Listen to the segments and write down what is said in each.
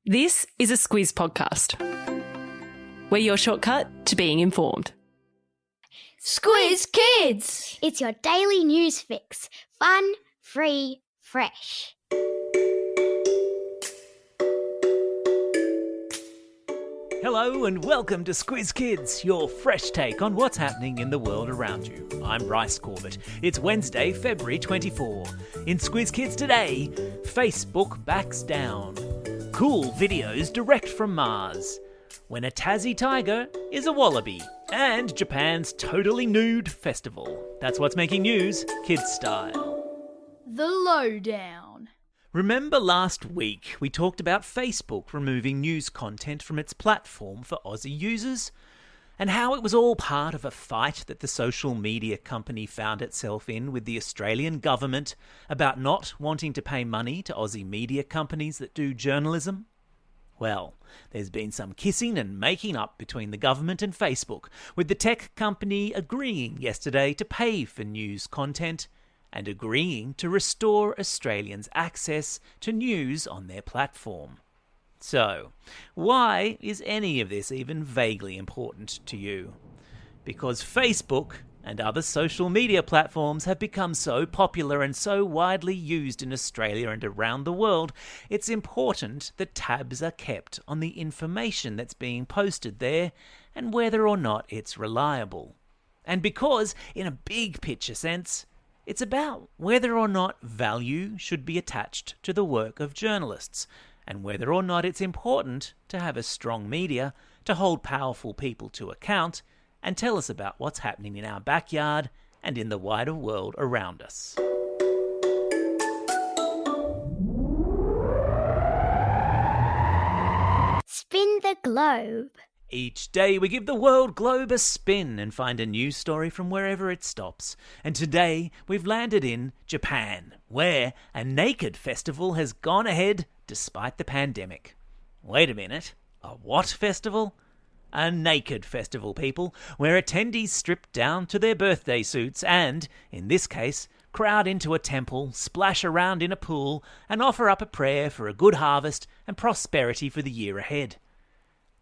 This is a Squiz podcast. We're your shortcut to being informed. Squiz Kids! It's your daily news fix. Fun, free, fresh. Hello and welcome to Squiz Kids, your fresh take on what's happening in the world around you. I'm Bryce Corbett. It's Wednesday, February 24. In Squiz Kids today, Facebook backs down. Cool videos direct from Mars. When a Tassie Tiger is a wallaby. And Japan's totally nude festival. That's what's making news, kids style. The Lowdown. Remember last week we talked about Facebook removing news content from its platform for Aussie users? And how it was all part of a fight that the social media company found itself in with the Australian government about not wanting to pay money to Aussie media companies that do journalism? Well, there's been some kissing and making up between the government and Facebook, with the tech company agreeing yesterday to pay for news content and agreeing to restore Australians' access to news on their platform. So, why is any of this even vaguely important to you? Because Facebook and other social media platforms have become so popular and so widely used in Australia and around the world, it's important that tabs are kept on the information that's being posted there and whether or not it's reliable. And because, in a big picture sense, it's about whether or not value should be attached to the work of journalists, and whether or not it's important to have a strong media to hold powerful people to account and tell us about what's happening in our backyard and in the wider world around us. Spin the globe. Each day we give the world globe a spin and find a news story from wherever it stops. And today we've landed in Japan, where a naked festival has gone ahead despite the pandemic. Wait a minute, a what festival? A naked festival, people, where attendees strip down to their birthday suits and, in this case, crowd into a temple, splash around in a pool, and offer up a prayer for a good harvest and prosperity for the year ahead.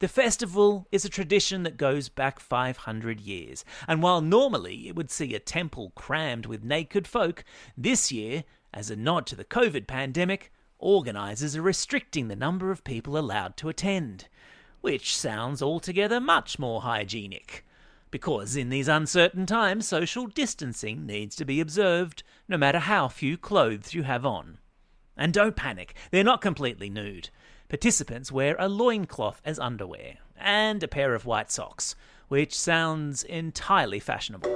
The festival is a tradition that goes back 500 years, and while normally it would see a temple crammed with naked folk, this year, as a nod to the COVID pandemic, organisers are restricting the number of people allowed to attend, which sounds altogether much more hygienic. Because in these uncertain times, social distancing needs to be observed, no matter how few clothes you have on. And don't panic, they're not completely nude. Participants wear a loincloth as underwear, and a pair of white socks, which sounds entirely fashionable.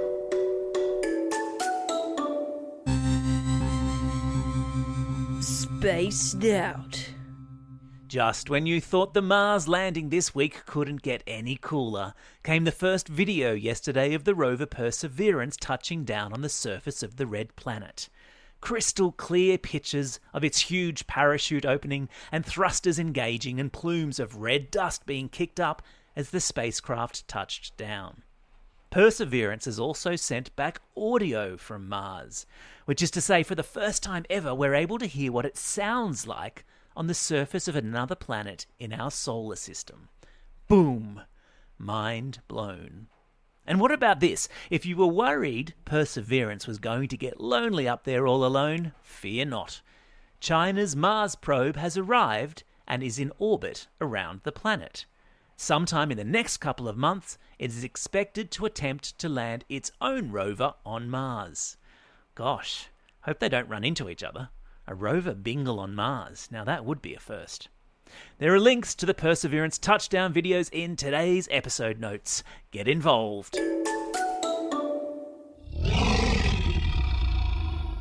Spaced out. Just when you thought the Mars landing this week couldn't get any cooler, came the first video yesterday of the rover Perseverance touching down on the surface of the red planet. Crystal clear pictures of its huge parachute opening and thrusters engaging and plumes of red dust being kicked up as the spacecraft touched down. Perseverance has also sent back audio from Mars, which is to say for the first time ever we're able to hear what it sounds like on the surface of another planet in our solar system. Boom! Mind blown. And what about this? If you were worried Perseverance was going to get lonely up there all alone, fear not. China's Mars probe has arrived and is in orbit around the planet. Sometime in the next couple of months, it is expected to attempt to land its own rover on Mars. Gosh, hope they don't run into each other. A rover bingle on Mars. Now that would be a first. There are links to the Perseverance touchdown videos in today's episode notes. Get involved.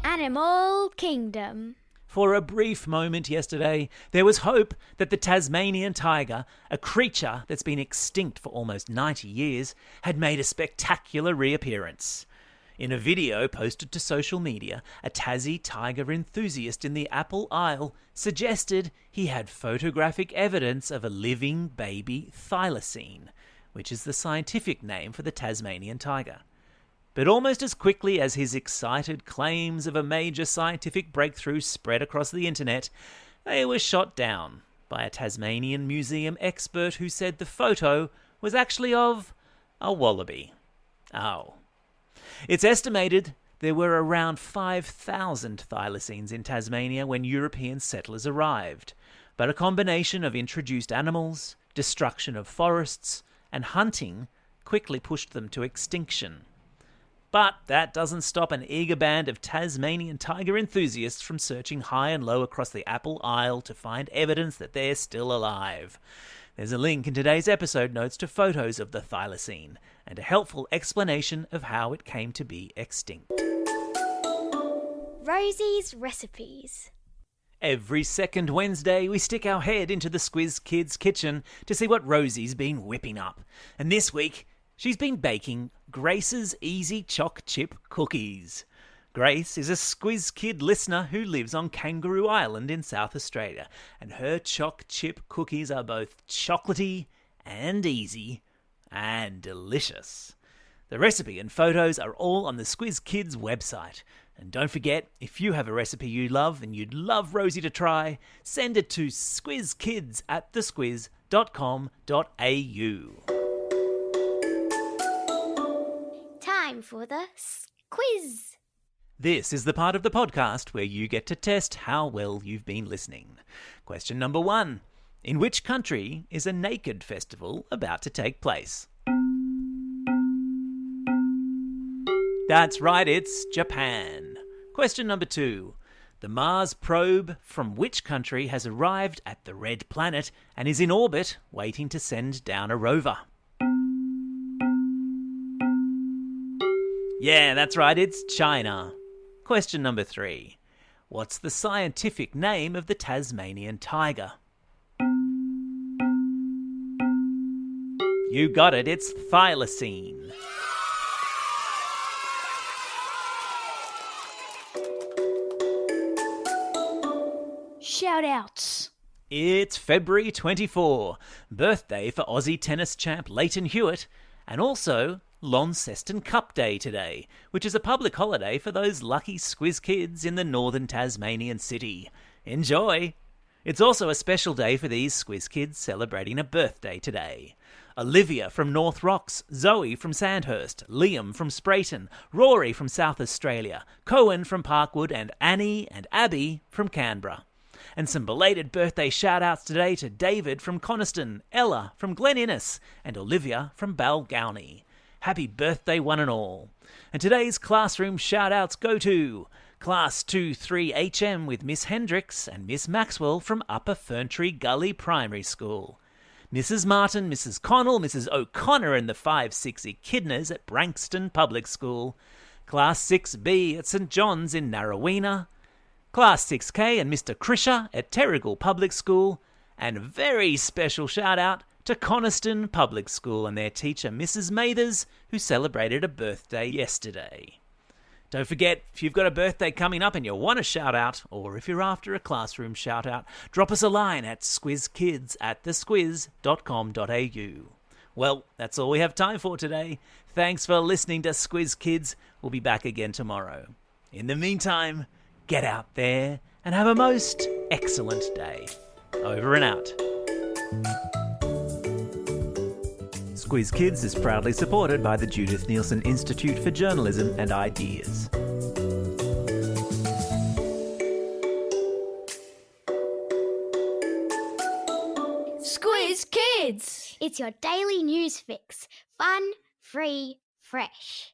Animal Kingdom. For a brief moment yesterday, there was hope that the Tasmanian tiger, a creature that's been extinct for almost 90 years, had made a spectacular reappearance. In a video posted to social media, a Tassie Tiger enthusiast in the Apple Isle suggested he had photographic evidence of a living baby thylacine, which is the scientific name for the Tasmanian tiger. But almost as quickly as his excited claims of a major scientific breakthrough spread across the internet, they were shot down by a Tasmanian museum expert who said the photo was actually of a wallaby. Oh. It's estimated there were around 5,000 thylacines in Tasmania when European settlers arrived, but a combination of introduced animals, destruction of forests, and hunting quickly pushed them to extinction. But that doesn't stop an eager band of Tasmanian tiger enthusiasts from searching high and low across the Apple Isle to find evidence that they're still alive. There's a link in today's episode notes to photos of the thylacine and a helpful explanation of how it came to be extinct. Rosie's recipes. Every second Wednesday, we stick our head into the Squiz Kids kitchen to see what Rosie's been whipping up. And this week, she's been baking Grace's Easy Choc Chip Cookies. Grace is a Squiz Kid listener who lives on Kangaroo Island in South Australia, and her choc chip cookies are both chocolatey and easy and delicious. The recipe and photos are all on the Squiz Kids website. And don't forget, if you have a recipe you love and you'd love Rosie to try, send it to squizkids@thesquiz.com.au. Time for the quiz. This is the part of the podcast where you get to test how well you've been listening. Question number 1. In which country is a naked festival about to take place? That's right, it's Japan. Question number 2. The Mars probe from which country has arrived at the Red Planet and is in orbit waiting to send down a rover? Yeah, that's right, it's China. Question number 3. What's the scientific name of the Tasmanian tiger? You got it, it's thylacine. Shout-outs. It's February 24, birthday for Aussie tennis champ Leighton Hewitt, and also Launceston Cup Day today, which is a public holiday for those lucky Squiz kids in the northern Tasmanian city. Enjoy! It's also a special day for these Squiz kids celebrating a birthday today. Olivia from North Rocks, Zoe from Sandhurst, Liam from Sprayton, Rory from South Australia, Cohen from Parkwood, and Annie and Abby from Canberra. And some belated birthday shout-outs today to David from Coniston, Ella from Glen Innes, and Olivia from Balgownie. Happy birthday one and all. And today's classroom shout-outs go to Class 2-3 HM with Miss Hendricks and Miss Maxwell from Upper Ferntree Gully Primary School. Mrs. Martin, Mrs. Connell, Mrs. O'Connor and the 5-6 Echidnas at Brankston Public School. Class 6B at St John's in Narrowena. Class 6K and Mr. Krisher at Terrigal Public School, and a very special shout out to Coniston Public School and their teacher Mrs. Mathers, who celebrated a birthday yesterday. Don't forget, if you've got a birthday coming up and you want a shout out, or if you're after a classroom shout out, drop us a line at squizkids@thesquiz.com.au. Well, that's all we have time for today. Thanks for listening to Squiz Kids. We'll be back again tomorrow. In the meantime, get out there and have a most excellent day. Over and out. Squiz Kids is proudly supported by the Judith Neilson Institute for Journalism and Ideas. Squiz Kids! It's your daily news fix. Fun, free, fresh.